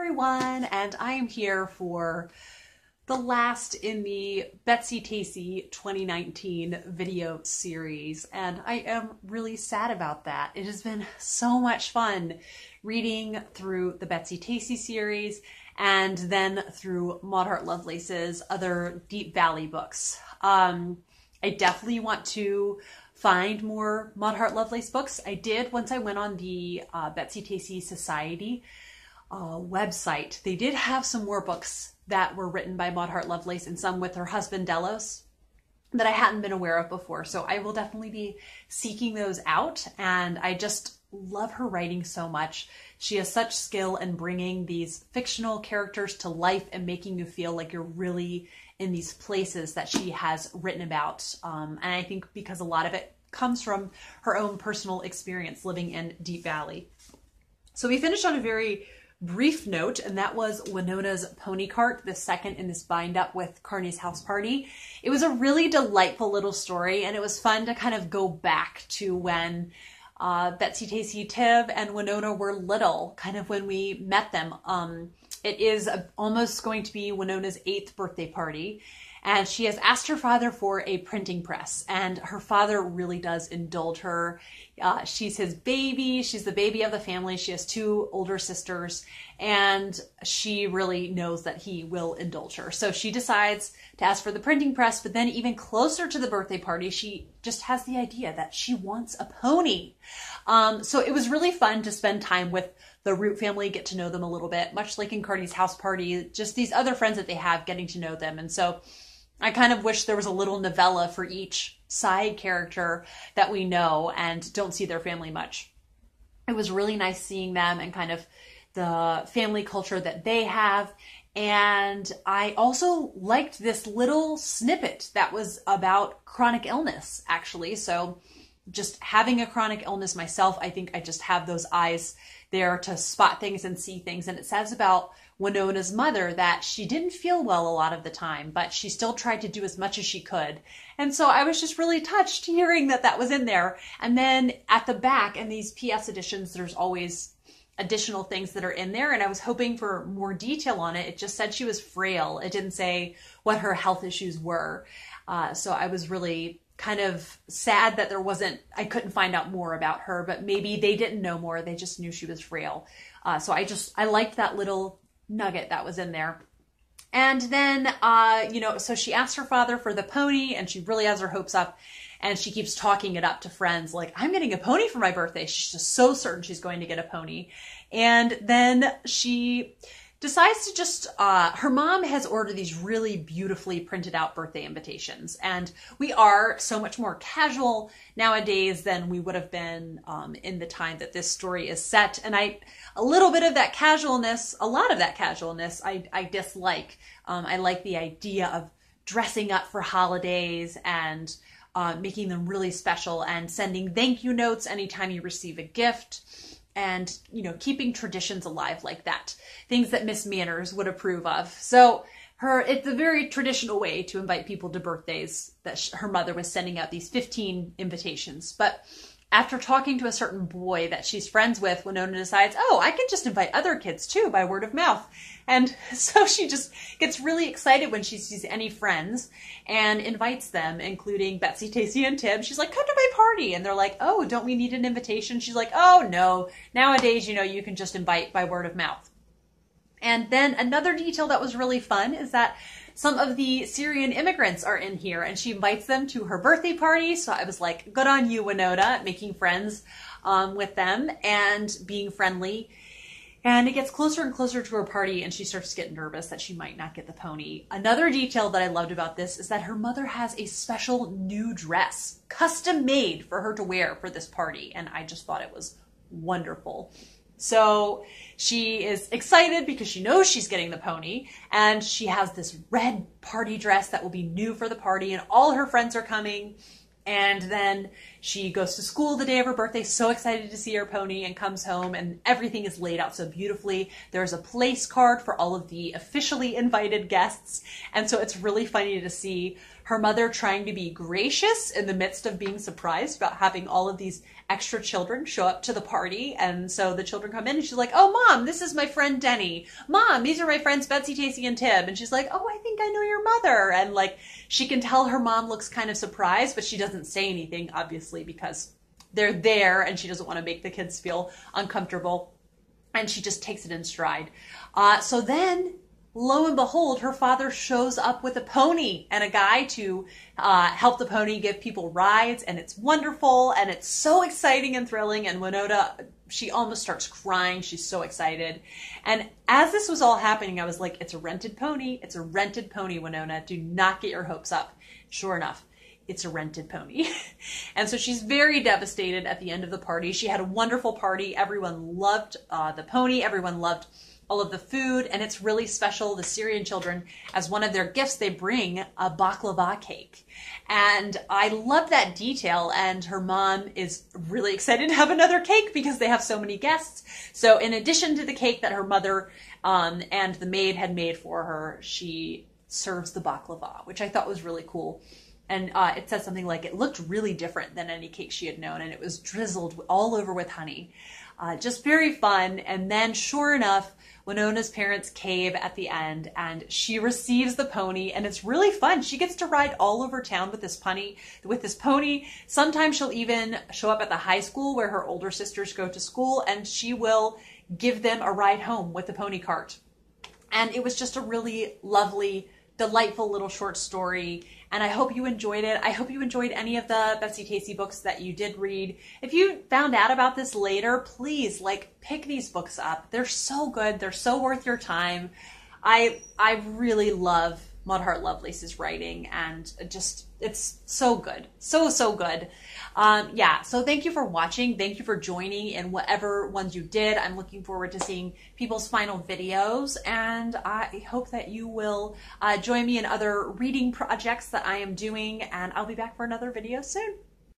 everyone, and I am here for the last in the Betsy Tacy 2019 video series, and I am really sad about that. It has been so much fun reading through the Betsy Tacy series and then through Maud Hart Lovelace's other Deep Valley books. I definitely want to find more Maud Hart Lovelace books. I did once I went on the Betsy Tacy Society website. They did have some more books that were written by Maud Hart Lovelace and some with her husband Delos that I hadn't been aware of before. So I will definitely be seeking those out, and I just love her writing so much. She has such skill in bringing these fictional characters to life and making you feel like you're really in these places that she has written about. And I think because a lot of it comes from her own personal experience living in Deep Valley. So we finished on a very brief note, and that was Winona's pony cart, the second in this bind up with Carney's house party. It was a really delightful little story, and it was fun to kind of go back to when Betsy Tacy Tiv and Winona were little, kind of when we met them. It is almost going to be Winona's 8th birthday party, and she has asked her father for a printing press, and her father really does indulge her. She's his baby. She's the baby of the family. She has 2 older sisters, and she really knows that he will indulge her. So she decides to ask for the printing press, but then even closer to the birthday party, she just has the idea that she wants a pony. So it was really fun to spend time with the Root family, get to know them a little bit, much like in Carney's house party, just these other friends that they have, getting to know them. And so I kind of wish there was a little novella for each side character that we know and don't see their family much. It was really nice seeing them and kind of the family culture that they have. And I also liked this little snippet that was about chronic illness, actually. So just having a chronic illness myself, I think I just have those eyes there to spot things and see things. And it says about Winona's mother that she didn't feel well a lot of the time, but she still tried to do as much as she could. And so I was just really touched hearing that that was in there. And then at the back in these PS editions, there's always additional things that are in there. And I was hoping for more detail on it. It just said she was frail. It didn't say what her health issues were. So I was really kind of sad that I couldn't find out more about her, but maybe they didn't know more. They just knew she was frail. So I liked that little nugget that was in there. And then, so she asked her father for the pony, and she really has her hopes up, and she keeps talking it up to friends like, I'm getting a pony for my birthday. She's just so certain she's going to get a pony. And then she decides to just, her mom has ordered these really beautifully printed out birthday invitations. And we are so much more casual nowadays than we would have been in the time that this story is set. And a lot of that casualness, I dislike. I like the idea of dressing up for holidays and making them really special and sending thank you notes anytime you receive a gift. And, keeping traditions alive like that. Things that Miss Manners would approve of. So it's a very traditional way to invite people to birthdays that her mother was sending out these 15 invitations. But after talking to a certain boy that she's friends with, Winona decides, oh, I can just invite other kids too by word of mouth. And so she just gets really excited when she sees any friends and invites them, including Betsy Tacy and Tib. She's like, come to my party. And they're like, oh, don't we need an invitation? She's like, oh, no. Nowadays, you can just invite by word of mouth. And then another detail that was really fun is that some of the Syrian immigrants are in here, and she invites them to her birthday party. So I was like, good on you, Winona, making friends with them and being friendly. And it gets closer and closer to her party, and she starts to get nervous that she might not get the pony. Another detail that I loved about this is that her mother has a special new dress, custom made for her to wear for this party. And I just thought it was wonderful. So she is excited because she knows she's getting the pony, and she has this red party dress that will be new for the party, and all her friends are coming. And then she goes to school the day of her birthday, so excited to see her pony, and comes home and everything is laid out so beautifully. There's a place card for all of the officially invited guests. And so it's really funny to see her mother trying to be gracious in the midst of being surprised about having all of these extra children show up to the party. And so the children come in and she's like, oh, Mom, this is my friend Denny. Mom, these are my friends Betsy, Tacy, and Tib. And she's like, oh, I think I know your mother. And like, she can tell her mom looks kind of surprised, but she doesn't say anything, obviously, because they're there and she doesn't want to make the kids feel uncomfortable. And she just takes it in stride. So then, lo and behold, her father shows up with a pony and a guy to help the pony give people rides. And it's wonderful. And it's so exciting and thrilling. And Winona, she almost starts crying. She's so excited. And as this was all happening, I was like, it's a rented pony. It's a rented pony, Winona. Do not get your hopes up. Sure enough, it's a rented pony. And so she's very devastated at the end of the party. She had a wonderful party. Everyone loved the pony. Everyone loved all of the food. And it's really special. The Syrian children, as one of their gifts, they bring a baklava cake. And I love that detail. And her mom is really excited to have another cake because they have so many guests. So in addition to the cake that her mother and the maid had made for her, she serves the baklava, which I thought was really cool. And it says something like, it looked really different than any cake she had known, and it was drizzled all over with honey. Just very fun. And then, sure enough, Winona's parents cave at the end, and she receives the pony, and it's really fun. She gets to ride all over town with this pony. Sometimes she'll even show up at the high school where her older sisters go to school, and she will give them a ride home with the pony cart. And it was just a really lovely, delightful little short story. And I hope you enjoyed it. I hope you enjoyed any of the Betsy Tacy books that you did read. If you found out about this later, please pick these books up. They're so good. They're so worth your time. I really love Hart Lovelace's writing, and it's so good. So good. Yeah, so thank you for watching. Thank you for joining in whatever ones you did. I'm looking forward to seeing people's final videos, and I hope that you will join me in other reading projects that I am doing, and I'll be back for another video soon.